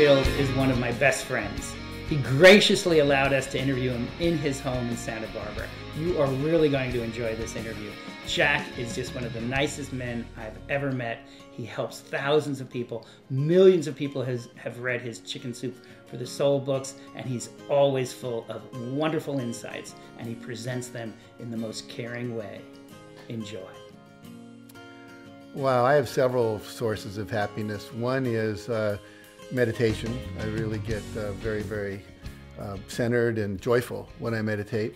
Canfield is one of my best friends. He graciously allowed us to interview him in his home in Santa Barbara. You are really going to enjoy this interview. Jack is just one of the nicest men I've ever met. He helps thousands of people. Millions of people have read his Chicken Soup for the Soul books, and he's always full of wonderful insights, and he presents them in the most caring way. Enjoy. Wow, I have several sources of happiness. One is meditation. I really get very centered and joyful when I meditate.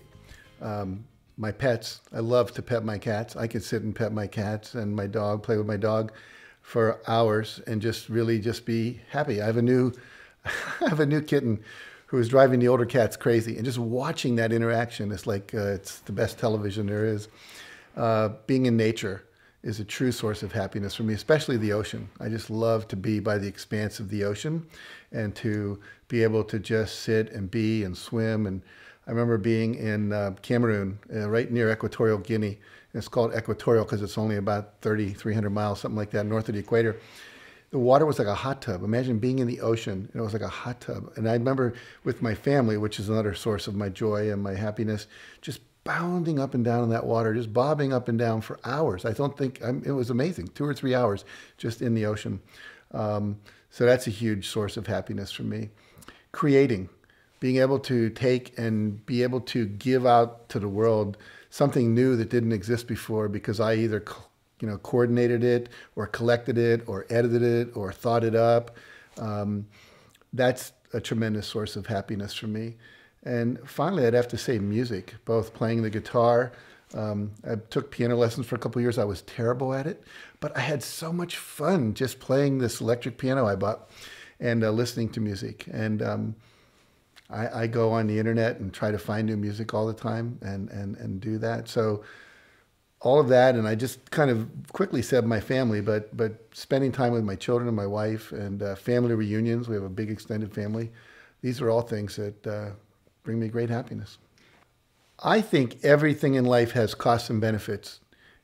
My pets, I love to pet my cats. I could sit and pet my cats and my dog, play with my dog for hours and just be happy. I have a new kitten who is driving the older cats crazy, and just watching that interaction is like it's the best television there is. Being in nature is a true source of happiness for me, especially the ocean. I just love to be by the expanse of the ocean and to be able to just sit and be and swim. And I remember being in Cameroon, right near Equatorial Guinea. And it's called Equatorial because it's only about 300 miles, something like that, north of the equator. The water was like a hot tub. Imagine being in the ocean, and it was like a hot tub. And I remember with my family, which is another source of my joy and my happiness, just bounding up and down in that water, just bobbing up and down for hours. It was amazing, 2 or 3 hours just in the ocean. So that's a huge source of happiness for me. Creating, being able to take and be able to give out to the world something new that didn't exist before because I either coordinated it or collected it or edited it or thought it up. That's a tremendous source of happiness for me. And finally, I'd have to say music, both playing the guitar. I took piano lessons for a couple of years. I was terrible at it, but I had so much fun just playing this electric piano I bought and listening to music. And I go on the internet and try to find new music all the time and do that. So all of that, and I just kind of quickly said my family, but spending time with my children and my wife and family reunions. We have a big extended family. These are all things that bring me great happiness. I think everything in life has costs and benefits.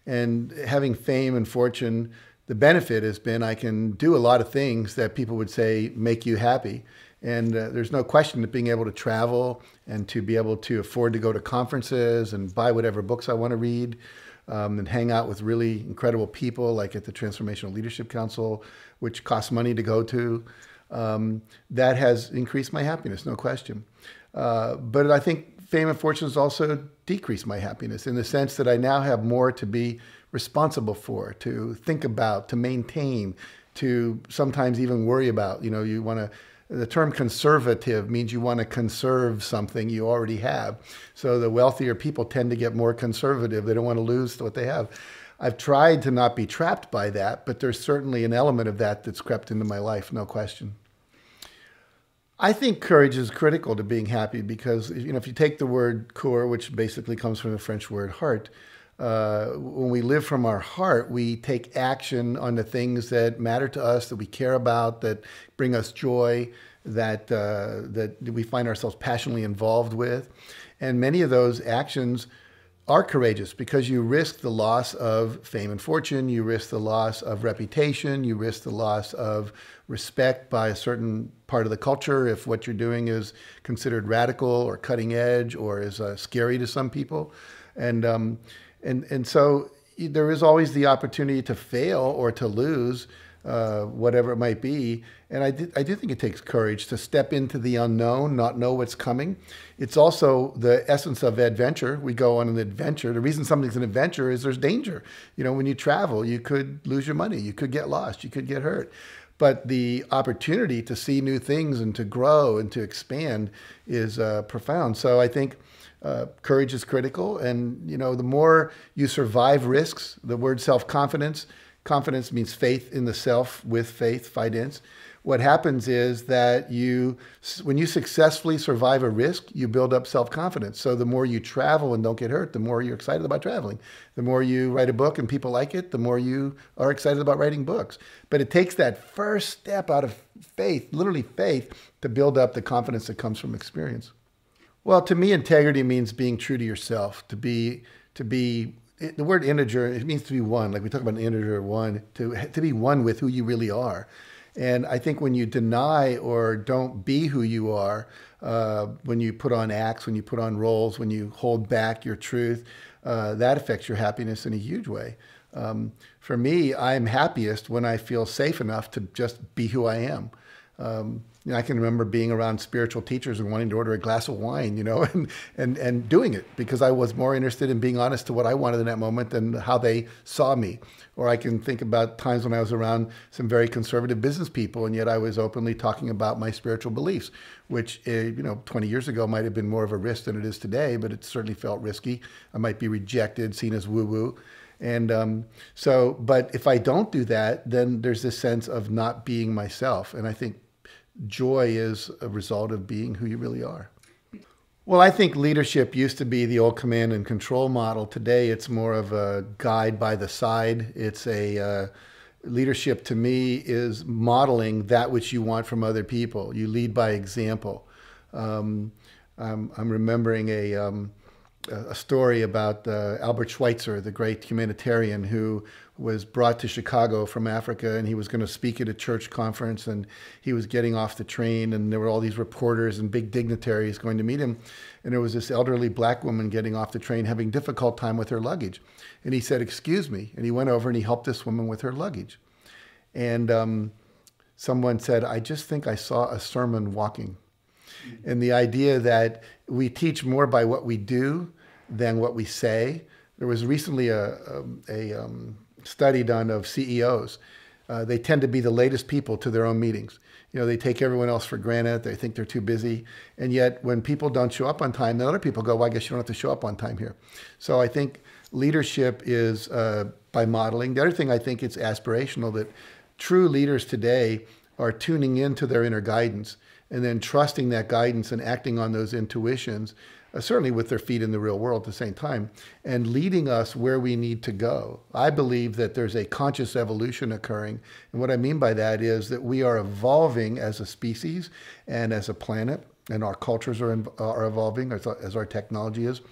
And having fame and fortune, the benefit has been I can do a lot of things that people would say make you happy. And there's no question that being able to travel and to be able to afford to go to conferences and buy whatever books I want to read and hang out with really incredible people like at the Transformational Leadership Council, which costs money to go to, that has increased my happiness, no question. But I think fame and fortune has also decreased my happiness in the sense that I now have more to be responsible for, to think about, to maintain, to sometimes even worry about. The term conservative means you want to conserve something you already have. So the wealthier people tend to get more conservative. They don't want to lose what they have. I've tried to not be trapped by that, but there's certainly an element of that that's crept into my life, no question. I think courage is critical to being happy because, if you take the word cœur, which basically comes from the French word heart, when we live from our heart, we take action on the things that matter to us, that we care about, that bring us joy, that we find ourselves passionately involved with. And many of those actions are courageous because you risk the loss of fame and fortune, you risk the loss of reputation, you risk the loss of respect by a certain part of the culture if what you're doing is considered radical or cutting edge or is scary to some people. And so there is always the opportunity to fail or to lose, whatever it might be. And I do think it takes courage to step into the unknown, not know what's coming. It's also the essence of adventure. We go on an adventure. The reason something's an adventure is there's danger. When you travel, you could lose your money, you could get lost, you could get hurt. But the opportunity to see new things and to grow and to expand is profound. So I think courage is critical. And, the more you survive risks, the word self-confidence, confidence means faith in the self with faith, fidence. What happens is that when you successfully survive a risk, you build up self-confidence. So the more you travel and don't get hurt, the more you're excited about traveling. The more you write a book and people like it, the more you are excited about writing books. But it takes that first step out of faith, literally faith, to build up the confidence that comes from experience. Well, to me, integrity means being true to yourself, to be the word integer, it means to be one. Like we talk about an integer one, to be one with who you really are. And I think when you deny or don't be who you are, when you put on acts, when you put on roles, when you hold back your truth, that affects your happiness in a huge way. For me, I'm happiest when I feel safe enough to just be who I am. I can remember being around spiritual teachers and wanting to order a glass of wine, and doing it because I was more interested in being honest to what I wanted in that moment than how they saw me. Or I can think about times when I was around some very conservative business people, and yet I was openly talking about my spiritual beliefs, which, 20 years ago might have been more of a risk than it is today, but it certainly felt risky. I might be rejected, seen as woo-woo. And but if I don't do that, then there's this sense of not being myself. And I think joy is a result of being who you really are. Well, I think leadership used to be the old command and control model. Today, it's more of a guide by the side. It's leadership to me is modeling that which you want from other people. You lead by example. I'm remembering a story about Albert Schweitzer, the great humanitarian who was brought to Chicago from Africa, and he was going to speak at a church conference, and he was getting off the train, and there were all these reporters and big dignitaries going to meet him, and there was this elderly black woman getting off the train having a difficult time with her luggage. And he said, "Excuse me," and he went over and he helped this woman with her luggage. And someone said, "I just think I saw a sermon walking." And the idea that we teach more by what we do than what we say. There was recently a study done of CEOs. They tend to be the latest people to their own meetings. They take everyone else for granted. They think they're too busy. And yet when people don't show up on time, then other people go, "Well, I guess you don't have to show up on time here." So I think leadership is by modeling. The other thing, I think it's aspirational, that true leaders today are tuning into their inner guidance and then trusting that guidance and acting on those intuitions, certainly with their feet in the real world at the same time, and leading us where we need to go. I believe that there's a conscious evolution occurring. And what I mean by that is that we are evolving as a species and as a planet, and our cultures are evolving as our technology is.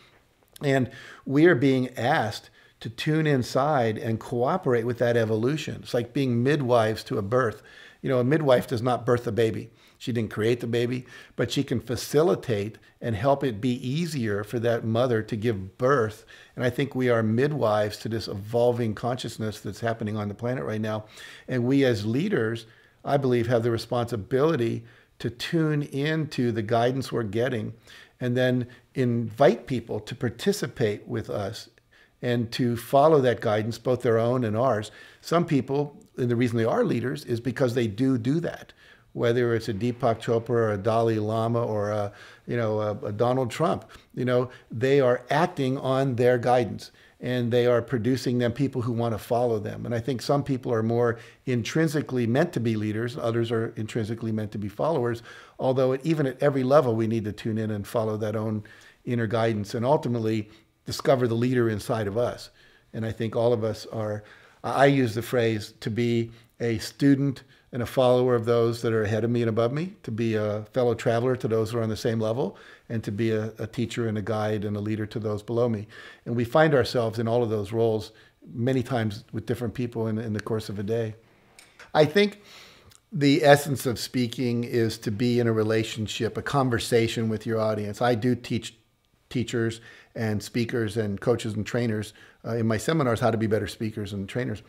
And we are being asked to tune inside and cooperate with that evolution. It's like being midwives to a birth. A midwife does not birth a baby. She didn't create the baby, but she can facilitate and help it be easier for that mother to give birth. And I think we are midwives to this evolving consciousness that's happening on the planet right now. And we as leaders, I believe, have the responsibility to tune into the guidance we're getting and then invite people to participate with us and to follow that guidance, both their own and ours. Some people, and the reason they are leaders is because they do that. Whether it's a Deepak Chopra or a Dalai Lama or a Donald Trump, they are acting on their guidance and they are producing them people who want to follow them. And I think some people are more intrinsically meant to be leaders, others are intrinsically meant to be followers, although even at every level we need to tune in and follow that own inner guidance and ultimately discover the leader inside of us. And I think all of us are, I use the phrase, to be a student and a follower of those that are ahead of me and above me, to be a fellow traveler to those who are on the same level, and to be a teacher and a guide and a leader to those below me. And we find ourselves in all of those roles many times with different people in the course of a day. I think the essence of speaking is to be in a relationship, a conversation with your audience. I do teach teachers and speakers and coaches and trainers in my seminars how to be better speakers and trainers.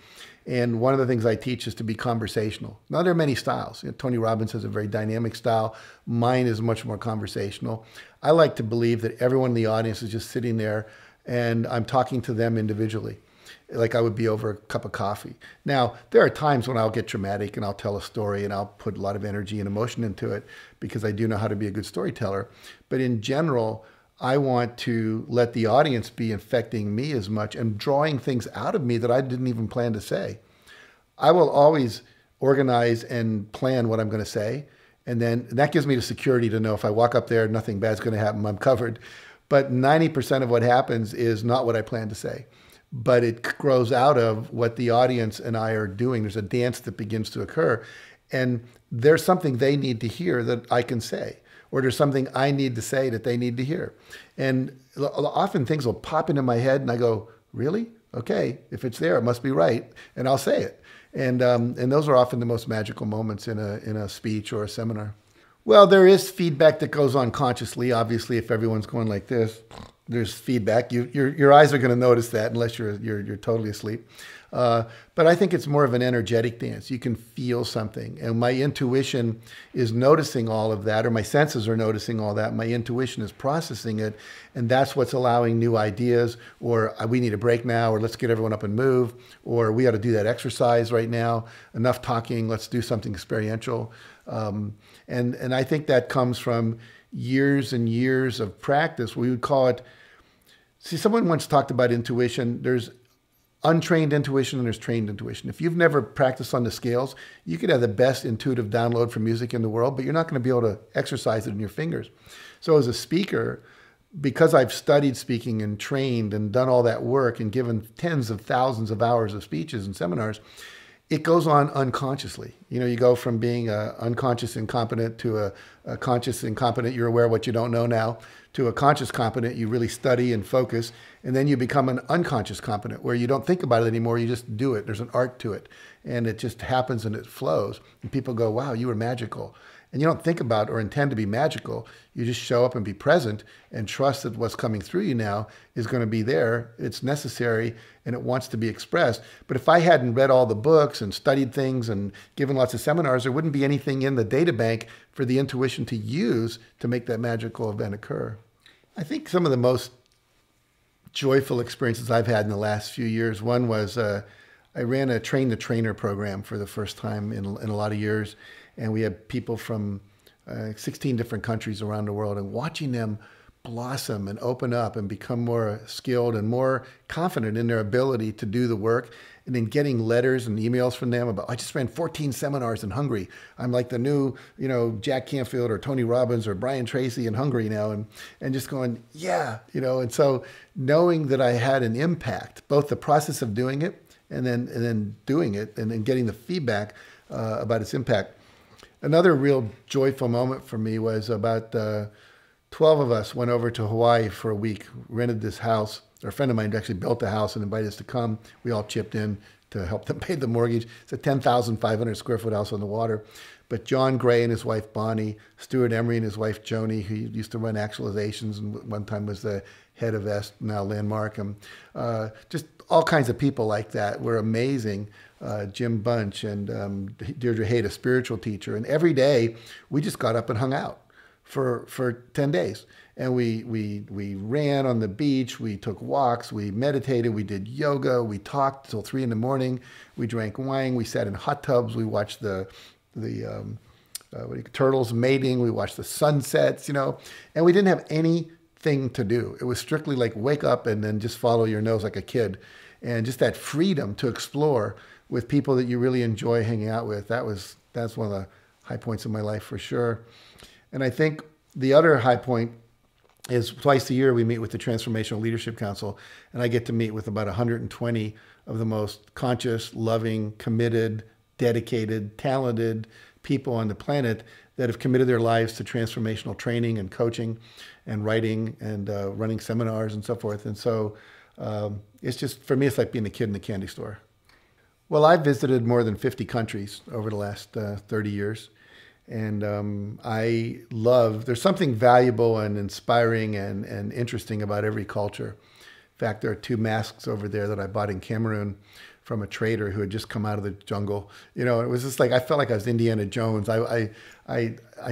And one of the things I teach is to be conversational. Now, there are many styles. Tony Robbins has a very dynamic style. Mine is much more conversational. I like to believe that everyone in the audience is just sitting there and I'm talking to them individually, like I would be over a cup of coffee. Now, there are times when I'll get dramatic and I'll tell a story and I'll put a lot of energy and emotion into it because I do know how to be a good storyteller. But in general, I want to let the audience be affecting me as much and drawing things out of me that I didn't even plan to say. I will always organize and plan what I'm going to say. And then that gives me the security to know if I walk up there, nothing bad's going to happen, I'm covered. But 90% of what happens is not what I plan to say. But it grows out of what the audience and I are doing. There's a dance that begins to occur. And there's something they need to hear that I can say. Or there's something I need to say that they need to hear. And often things will pop into my head and I go, really? Okay, if it's there, it must be right. And I'll say it. And those are often the most magical moments in a speech or a seminar. Well, there is feedback that goes on consciously. Obviously, if everyone's going like this, there's feedback. Your eyes are going to notice that unless you're totally asleep. But I think it's more of an energetic dance. You can feel something, and my intuition is noticing all of that, or my senses are noticing all that. My intuition is processing it, and that's what's allowing new ideas. Or we need a break now, or let's get everyone up and move, or we ought to do that exercise right now. Enough talking. Let's do something experiential. And I think that comes from years and years of practice. We would call it. See, someone once talked about intuition. There's untrained intuition and there's trained intuition. If you've never practiced on the scales, you could have the best intuitive download for music in the world, but you're not going to be able to exercise it in your fingers. So as a speaker, because I've studied speaking and trained and done all that work and given tens of thousands of hours of speeches and seminars, it goes on unconsciously. You know, you go from being unconscious incompetent to a conscious incompetent, you're aware of what you don't know now, to a conscious competent, you really study and focus, and then you become an unconscious competent where you don't think about it anymore, you just do it. There's an art to it, and it just happens and it flows. And people go, wow, you were magical. And you don't think about or intend to be magical. You just show up and be present and trust that what's coming through you now is going to be there. It's necessary and it wants to be expressed. But if I hadn't read all the books and studied things and given lots of seminars, there wouldn't be anything in the data bank for the intuition to use to make that magical event occur. I think some of the most joyful experiences I've had in the last few years, one was I ran a train the trainer program for the first time in a lot of years. And we had people from 16 different countries around the world, and watching them blossom and open up and become more skilled and more confident in their ability to do the work. And then getting letters and emails from them about, I just ran 14 seminars in Hungary. I'm like the new, Jack Canfield or Tony Robbins or Brian Tracy in Hungary now. And just going, yeah, and so knowing that I had an impact, both the process of doing it and then doing it and then getting the feedback about its impact. Another real joyful moment for me was about 12 of us went over to Hawaii for a week, rented this house. A friend of mine actually built the house and invited us to come. We all chipped in to help them pay the mortgage. It's a 10,500 square foot house on the water. But John Gray and his wife Bonnie, Stuart Emery and his wife Joni, who used to run Actualizations and one time was the head of EST, now Landmark, and just all kinds of people like that were amazing. Jim Bunch and Deirdre Haight, a spiritual teacher. And every day we just got up and hung out for 10 days. And we ran on the beach, we took walks, we meditated, we did yoga, we talked till 3 a.m. We drank wine, we sat in hot tubs, we watched the turtles mating, we watched the sunsets, and we didn't have anything to do. It was strictly like wake up and then just follow your nose like a kid. And just that freedom to explore with people that you really enjoy hanging out with. That's one of the high points of my life for sure. And I think the other high point is twice a year we meet with the Transformational Leadership Council, and I get to meet with about 120 of the most conscious, loving, committed, dedicated, talented people on the planet that have committed their lives to transformational training and coaching and writing and running seminars and so forth. And so it's just, for me, it's like being a kid in the candy store. Well, I've visited more than 50 countries over the last 30 years. And there's something valuable and inspiring and interesting about every culture. In fact, there are 2 masks over there that I bought in Cameroon from a trader who had just come out of the jungle. It was just like, I felt like I was Indiana Jones. I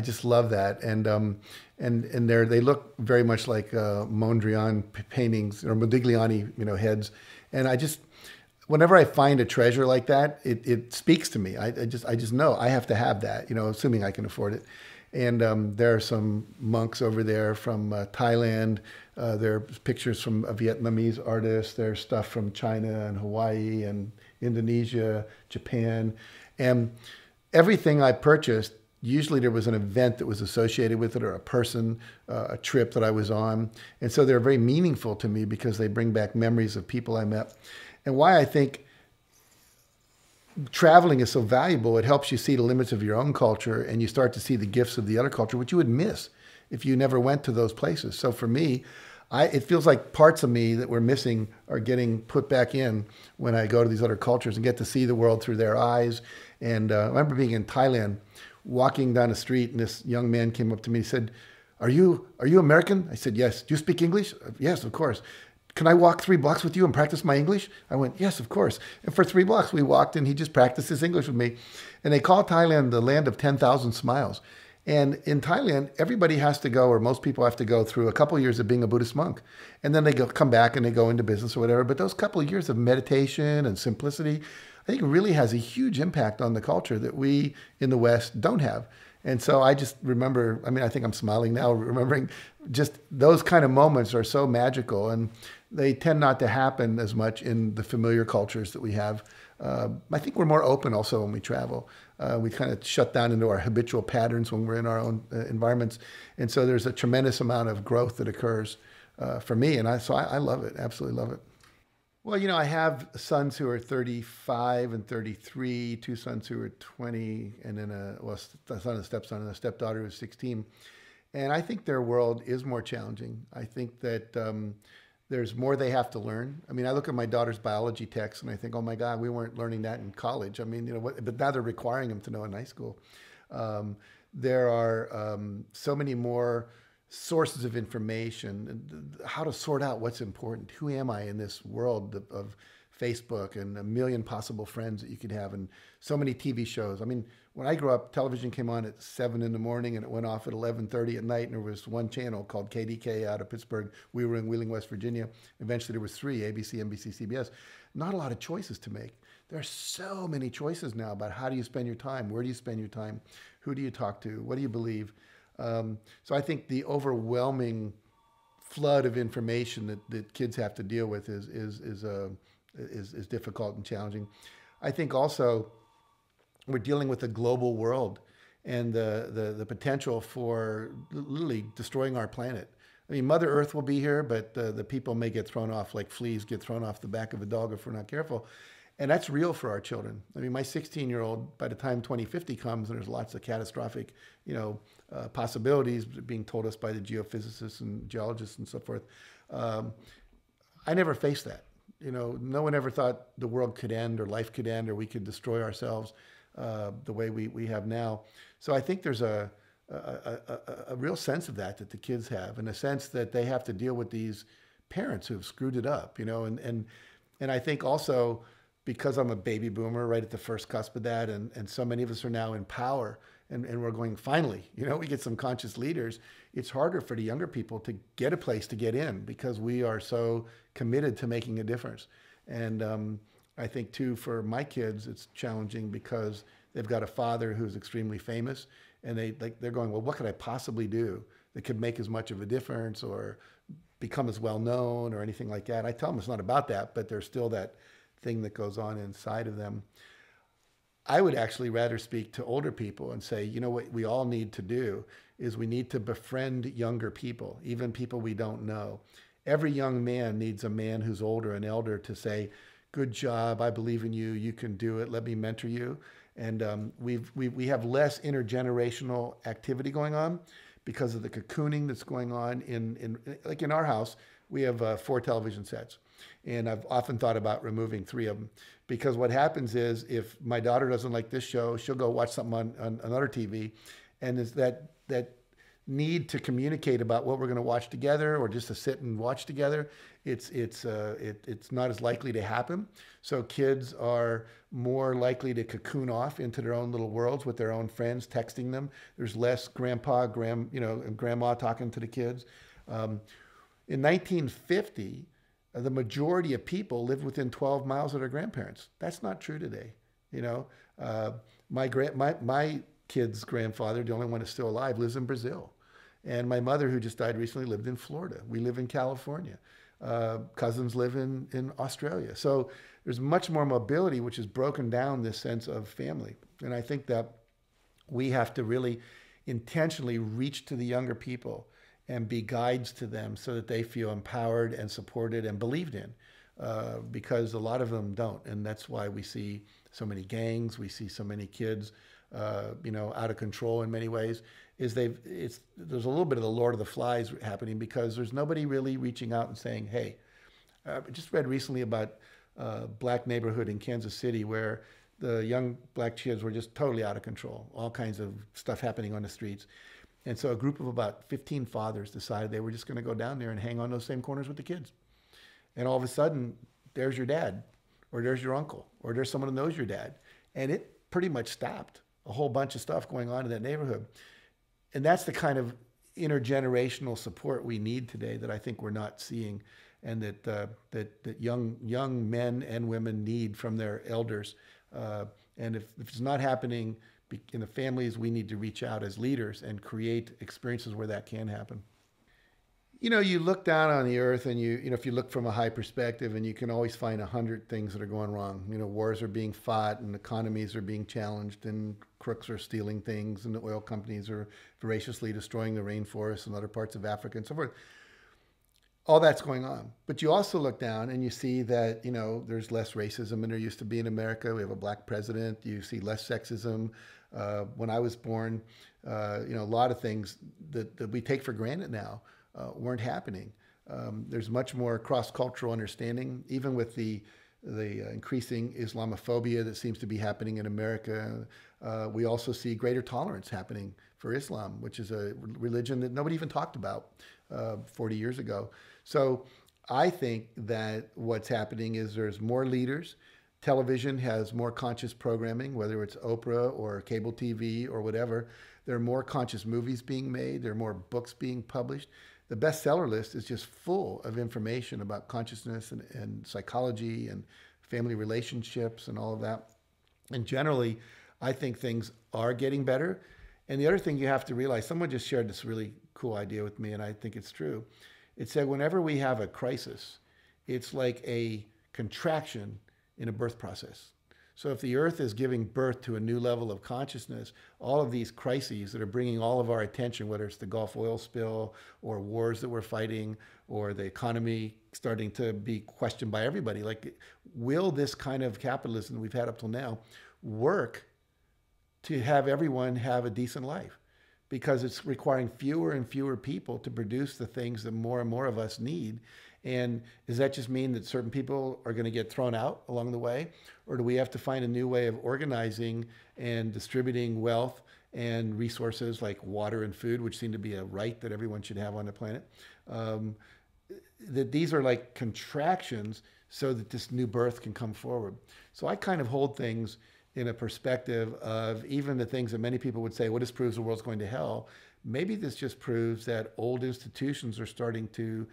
just love that. And they look very much like Mondrian paintings or Modigliani, heads. And whenever I find a treasure like that, it speaks to me. I just know I have to have that, assuming I can afford it. And there are some monks over there from Thailand. There are pictures from a Vietnamese artist. There's stuff from China and Hawaii and Indonesia, Japan. And everything I purchased, usually there was an event that was associated with it or a person, a trip that I was on. And so they're very meaningful to me because they bring back memories of people I met. And why I think traveling is so valuable, it helps you see the limits of your own culture and you start to see the gifts of the other culture, which you would miss if you never went to those places. So for me, it feels like parts of me that were missing are getting put back in when I go to these other cultures and get to see the world through their eyes. And I remember being in Thailand, walking down the street, and this young man came up to me and said, are you American? I said, yes. Do you speak English? Yes, of course. Can I walk 3 blocks with you and practice my English? I went, yes, of course. And for 3 blocks we walked, and he just practiced his English with me. And they call Thailand the land of 10,000 smiles. And in Thailand, everybody has to go, or most people have to go through a couple of years of being a Buddhist monk. And then they come back and they go into business or whatever. But those couple of years of meditation and simplicity, I think really has a huge impact on the culture that we in the West don't have. And so I just remember, I mean, I think I'm smiling now, remembering just those kind of moments are so magical, and they tend not to happen as much in the familiar cultures that we have. I think we're more open also when we travel. We kind of shut down into our habitual patterns when we're in our own environments. And so there's a tremendous amount of growth that occurs for me. And so I love it, absolutely love it. Well, I have sons who are 35 and 33, two sons who are 20, and then a son and a stepson and a stepdaughter who's 16. And I think their world is more challenging. I think that there's more they have to learn. I mean, I look at my daughter's biology text and I think, oh my God, we weren't learning that in college. I mean, but now they're requiring them to know in high school. There are so many more sources of information, how to sort out what's important. Who am I in this world of Facebook and a million possible friends that you could have, and so many TV shows. I mean, when I grew up, television came on at 7 in the morning and it went off at 11:30 at night, and there was one channel called KDK out of Pittsburgh. We were in Wheeling, West Virginia. Eventually there was 3, ABC, NBC, CBS. Not a lot of choices to make. There are so many choices now about how do you spend your time, where do you spend your time, who do you talk to, what do you believe. So I think the overwhelming flood of information that kids have to deal with is difficult and challenging. I think also we're dealing with a global world and the potential for literally destroying our planet. I mean, Mother Earth will be here, but the people may get thrown off like fleas get thrown off the back of a dog if we're not careful. And that's real for our children. I mean, my 16-year-old, by the time 2050 comes, and there's lots of catastrophic, possibilities being told us by the geophysicists and geologists and so forth. I never faced that. No one ever thought the world could end or life could end or we could destroy ourselves the way we have now. So I think there's a real sense of that the kids have, and a sense that they have to deal with these parents who've screwed it up, and I think also, because I'm a baby boomer right at the first cusp of that, and so many of us are now in power, and we're going, finally, we get some conscious leaders. It's harder for the younger people to get a place to get in because we are so committed to making a difference. And I think too, for my kids, it's challenging because they've got a father who's extremely famous, and they're going, well, what could I possibly do that could make as much of a difference or become as well known or anything like that? I tell them it's not about that, but there's still that thing that goes on inside of them. I would actually rather speak to older people and say, what we all need to do is we need to befriend younger people, even people we don't know. Every young man needs a man who's older, an elder, to say, good job, I believe in you, you can do it, let me mentor you. And we have less intergenerational activity going on because of the cocooning that's going on like in our house. We have 4 television sets. And I've often thought about removing 3 of them, because what happens is if my daughter doesn't like this show, she'll go watch something on another TV. And it's that need to communicate about what we're going to watch together, or just to sit and watch together, it's not as likely to happen. So kids are more likely to cocoon off into their own little worlds with their own friends, texting them. There's less grandpa, and grandma talking to the kids. In 1950, the majority of people lived within 12 miles of their grandparents. That's not true today. My kid's grandfather, the only one that's still alive, lives in Brazil. And my mother, who just died recently, lived in Florida. We live in California. Cousins live in Australia. So there's much more mobility, which has broken down this sense of family. And I think that we have to really intentionally reach to the younger people and be guides to them so that they feel empowered and supported and believed in, because a lot of them don't. And that's why we see so many gangs, we see so many kids out of control in many ways, is there's a little bit of the Lord of the Flies happening because there's nobody really reaching out and saying, hey, I just read recently about a black neighborhood in Kansas City where the young black kids were just totally out of control, all kinds of stuff happening on the streets. And so a group of about 15 fathers decided they were just going to go down there and hang on those same corners with the kids. And all of a sudden, there's your dad, or there's your uncle, or there's someone who knows your dad. And it pretty much stopped a whole bunch of stuff going on in that neighborhood. And that's the kind of intergenerational support we need today that I think we're not seeing, and that young men and women need from their elders. And if it's not happening in the families, we need to reach out as leaders and create experiences where that can happen. You look down on the earth and if you look from a high perspective, and you can always find 100 things that are going wrong. Wars are being fought and economies are being challenged and crooks are stealing things and the oil companies are voraciously destroying the rainforests and other parts of Africa and so forth. All that's going on. But you also look down and you see that, there's less racism than there used to be in America. We have a black president. You see less sexism. When I was born, a lot of things that we take for granted now weren't happening. There's much more cross-cultural understanding, even with the increasing Islamophobia that seems to be happening in America. We also see greater tolerance happening for Islam, which is a religion that nobody even talked about 40 years ago. So I think that what's happening is there's more leaders. Television has more conscious programming, whether it's Oprah or cable TV or whatever. There are more conscious movies being made. There are more books being published. The bestseller list is just full of information about consciousness and psychology and family relationships and all of that. And generally, I think things are getting better. And the other thing you have to realize, someone just shared this really cool idea with me, and I think it's true. It said whenever we have a crisis, it's like a contraction in a birth process. So if the earth is giving birth to a new level of consciousness, all of these crises that are bringing all of our attention, whether it's the Gulf oil spill or wars that we're fighting or the economy starting to be questioned by everybody, like, will this kind of capitalism that we've had up till now work to have everyone have a decent life? Because it's requiring fewer and fewer people to produce the things that more and more of us need. And does that just mean that certain people are going to get thrown out along the way? Or do we have to find a new way of organizing and distributing wealth and resources like water and food, which seem to be a right that everyone should have on the planet? That these are like contractions so that this new birth can come forward. So I kind of hold things in a perspective of even the things that many people would say, well, this proves the world's going to hell. Maybe this just proves that old institutions are starting to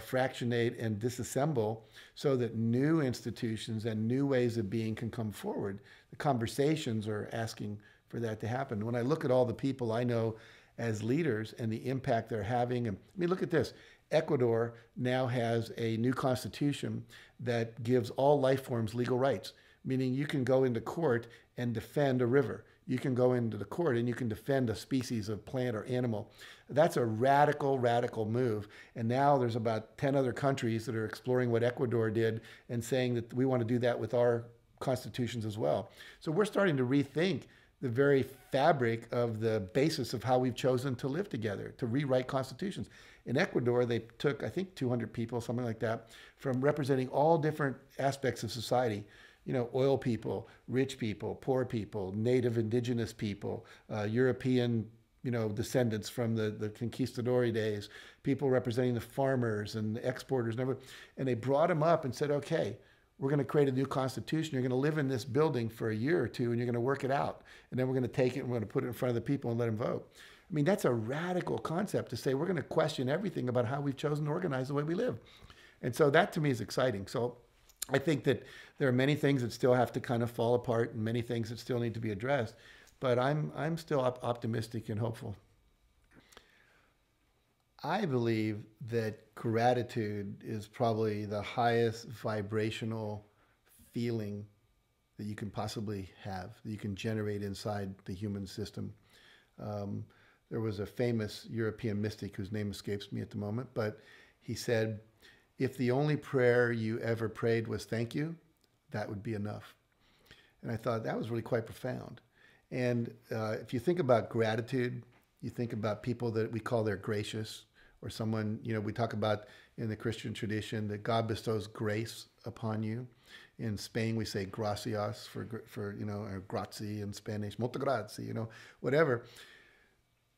fractionate and disassemble so that new institutions and new ways of being can come forward. The conversations are asking for that to happen. When I look at all the people I know as leaders and the impact they're having, and I mean, look at this. Ecuador now has a new constitution that gives all life forms legal rights, meaning you can go into court and defend a river. You can go into the court and you can defend a species of plant or animal. That's a radical, radical move. And now there's about 10 other countries that are exploring what Ecuador did and saying that we want to do that with our constitutions as well. So we're starting to rethink the very fabric of the basis of how we've chosen to live together, to rewrite constitutions. In Ecuador, they took, I think, 200 people, something like that, from representing all different aspects of society. Oil people, rich people, poor people, native indigenous people, European, descendants from the conquistador days, people representing the farmers and the exporters, and they brought them up and said, okay, we're going to create a new constitution. You're going to live in this building for a year or two, and you're going to work it out. And then we're going to take it and we're going to put it in front of the people and let them vote. I mean, that's a radical concept to say we're going to question everything about how we've chosen to organize the way we live. And so that to me is exciting. So I think that there are many things that still have to kind of fall apart and many things that still need to be addressed. But I'm still optimistic and hopeful. I believe that gratitude is probably the highest vibrational feeling that you can possibly have, that you can generate inside the human system. There was a famous European mystic whose name escapes me at the moment, but he said, if the only prayer you ever prayed was thank you, that would be enough. And I thought that was really quite profound. And if you think about gratitude, you think about people that we call they're gracious, or someone, we talk about in the Christian tradition that God bestows grace upon you. In Spain, we say gracias for or grazie in Spanish, molto grazie, whatever.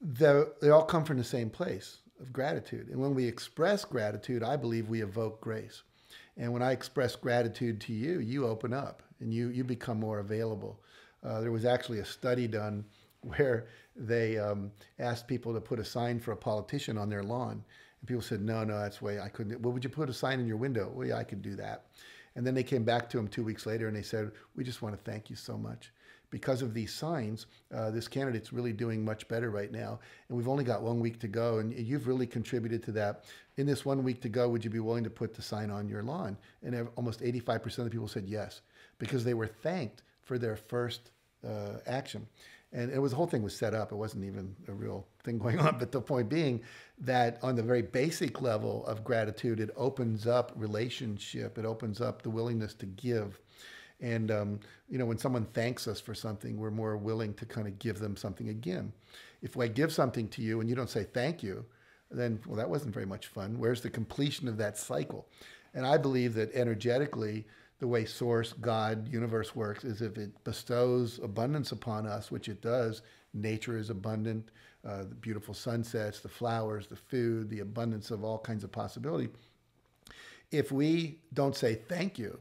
They all come from the same place of gratitude. And when we express gratitude, I believe we evoke grace. And when I express gratitude to you, you open up and you become more available. There was actually a study done where they asked people to put a sign for a politician on their lawn. And people said, no, that's the way I couldn't. Well, would you put a sign in your window? Well, yeah, I could do that. And then they came back to him 2 weeks later and they said, we just want to thank you so much. Because of these signs, this candidate's really doing much better right now. And we've only got 1 week to go. And you've really contributed to that. In this 1 week to go, would you be willing to put the sign on your lawn? And almost 85% of the people said yes, because they were thanked for their first action. And the whole thing was set up. It wasn't even a real thing going on. But the point being that on the very basic level of gratitude, it opens up relationship. It opens up the willingness to give. And, when someone thanks us for something, we're more willing to kind of give them something again. If I give something to you and you don't say thank you, then, well, that wasn't very much fun. Where's the completion of that cycle? And I believe that energetically, the way Source, God, universe works is if it bestows abundance upon us, which it does. Nature is abundant, the beautiful sunsets, the flowers, the food, the abundance of all kinds of possibility. If we don't say thank you,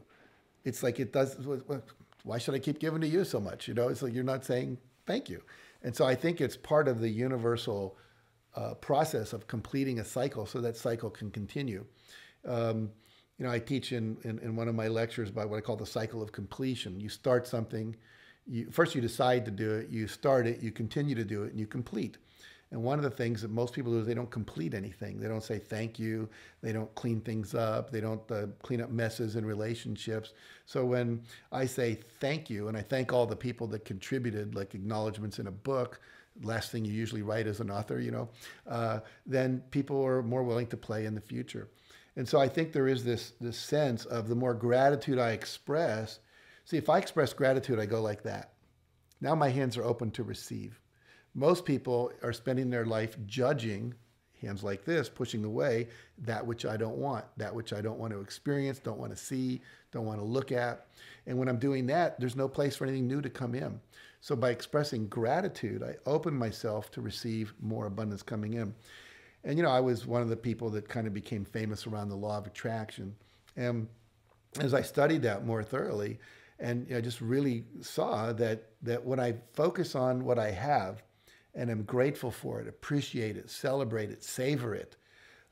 it's like it does. Why should I keep giving to you so much? It's like you're not saying thank you. And so I think it's part of the universal process of completing a cycle so that cycle can continue. I teach in one of my lectures about what I call the cycle of completion. You start something, first you decide to do it, you start it, you continue to do it, and you complete. And one of the things that most people do is they don't complete anything. They don't say thank you. They don't clean things up. They don't clean up messes in relationships. So when I say thank you, and I thank all the people that contributed, like acknowledgments in a book, last thing you usually write as an author, then people are more willing to play in the future. And so I think there is this sense of the more gratitude I express. See, if I express gratitude, I go like that. Now my hands are open to receive. Most people are spending their life judging, hands like this, pushing away that which I don't want, that which I don't want to experience, don't want to see, don't want to look at. And when I'm doing that, there's no place for anything new to come in. So by expressing gratitude, I open myself to receive more abundance coming in. And, I was one of the people that kind of became famous around the law of attraction. And as I studied that more thoroughly, and I just really saw that when I focus on what I have, and I'm grateful for it, appreciate it, celebrate it, savor it,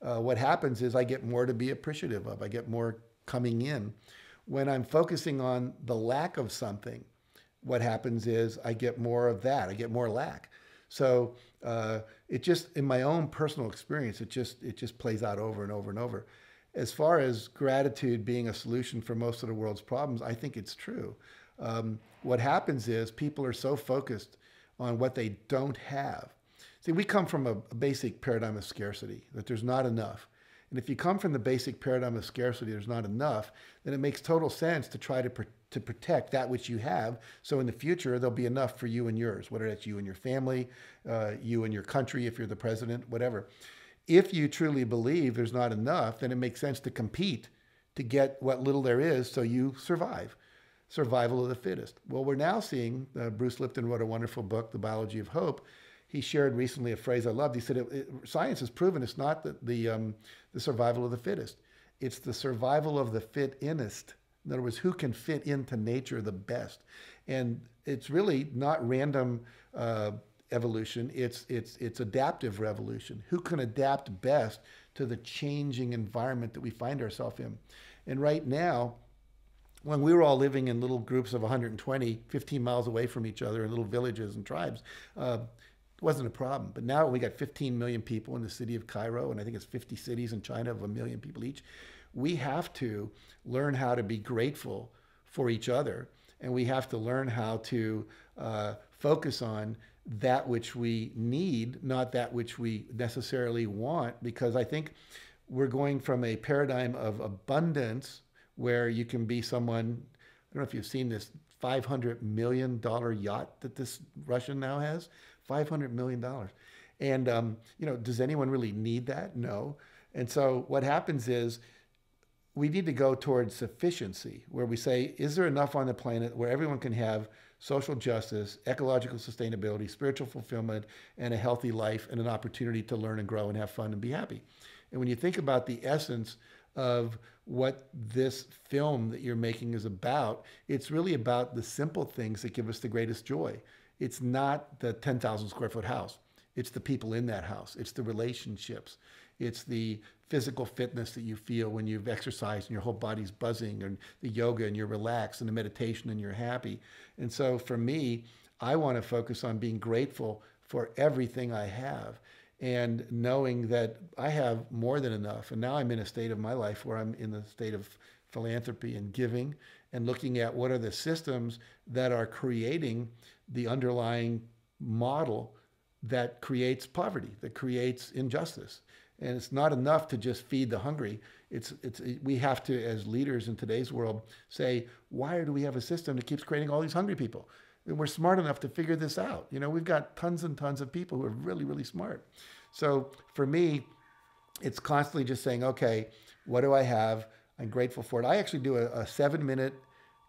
what happens is I get more to be appreciative of. I get more coming in. When I'm focusing on the lack of something, what happens is I get more of that. I get more lack. So it just, in my own personal experience, it just plays out over and over and over. As far as gratitude being a solution for most of the world's problems, I think it's true. What happens is people are so focused on what they don't have. See, we come from a basic paradigm of scarcity, that there's not enough. And if you come from the basic paradigm of scarcity, there's not enough, then it makes total sense to try to protect that which you have. So in the future, there'll be enough for you and yours, whether that's you and your family, you and your country, if you're the president, whatever. If you truly believe there's not enough, then it makes sense to compete to get what little there is so you survive. Survival of the fittest. Well, we're now seeing, Bruce Lipton wrote a wonderful book, The Biology of Hope. He shared recently a phrase I loved. He said, science has proven it's not the survival of the fittest. It's the survival of the fittest. In other words, who can fit into nature the best? And it's really not random evolution. It's adaptive revolution. Who can adapt best to the changing environment that we find ourselves in? And right now, when we were all living in little groups of 120, 15 miles away from each other in little villages and tribes, it wasn't a problem. But now we got 15 million people in the city of Cairo, and I think it's 50 cities in China of 1 million people each. We have to learn how to be grateful for each other, and we have to learn how to focus on that which we need, not that which we necessarily want, because I think we're going from a paradigm of abundance where you can be someone I don't know if you've seen this $500 million yacht that this Russian now has. $500 million. And, does anyone really need that? No. And so what happens is we need to go towards sufficiency, where we say, is there enough on the planet where everyone can have social justice, ecological sustainability, spiritual fulfillment, and a healthy life and an opportunity to learn and grow and have fun and be happy? And when you think about the essence of what this film that you're making is about, it's really about the simple things that give us the greatest joy. It's not the 10,000 square foot house. It's the people in that house. It's the relationships. It's the physical fitness that you feel when you've exercised and your whole body's buzzing, and the yoga and you're relaxed, and the meditation and you're happy. And so for me, I want to focus on being grateful for everything I have, and knowing that I have more than enough. And now I'm in a state of my life where I'm in the state of philanthropy and giving, and looking at what are the systems that are creating the underlying model that creates poverty, that creates injustice. And it's not enough to just feed the hungry. We have to, as leaders in today's world, say, why do we have a system that keeps creating all these hungry people? And we're smart enough to figure this out. We've got tons and tons of people who are really, really smart. So for me, it's constantly just saying, okay, what do I have? I'm grateful for it. I actually do a 7-minute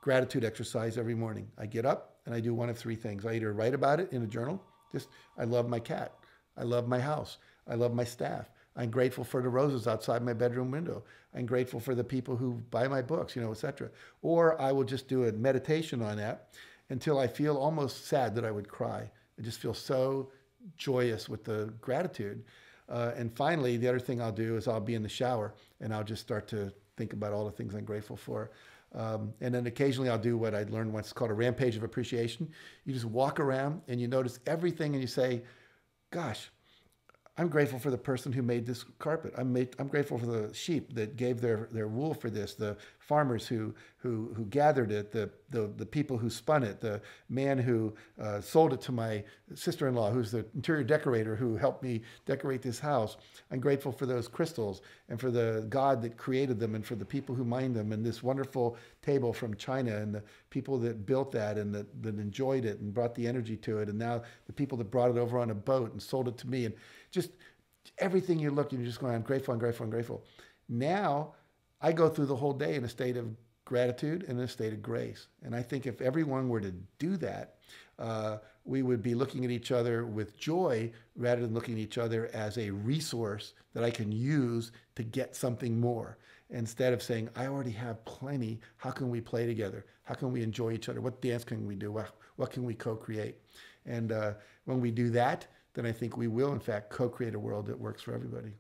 gratitude exercise every morning. I get up and I do one of three things. I either write about it in a journal. I love my cat. I love my house. I love my staff. I'm grateful for the roses outside my bedroom window. I'm grateful for the people who buy my books, etc. Or I will just do a meditation on that until I feel almost sad that I would cry. I just feel so joyous with the gratitude. And finally, the other thing I'll do is I'll be in the shower and I'll just start to think about all the things I'm grateful for. And then occasionally I'll do what I learned once called a rampage of appreciation. You just walk around and you notice everything and you say, gosh, I'm grateful for the person who made this carpet. I'm grateful for the sheep that gave their wool for this, the farmers who gathered it, the people who spun it, the man who sold it to my sister-in-law, who's the interior decorator who helped me decorate this house. I'm grateful for those crystals and for the God that created them, and for the people who mined them, and this wonderful table from China, and the people that built that and that enjoyed it and brought the energy to it, and now the people that brought it over on a boat and sold it to me. And just everything you look, you're just going, I'm grateful, I'm grateful, I'm grateful. Now I go through the whole day in a state of gratitude and in a state of grace. And I think if everyone were to do that, we would be looking at each other with joy rather than looking at each other as a resource that I can use to get something more. Instead of saying, I already have plenty, how can we play together? How can we enjoy each other? What dance can we do? What can we co-create? And when we do that, then I think we will, in fact, co-create a world that works for everybody.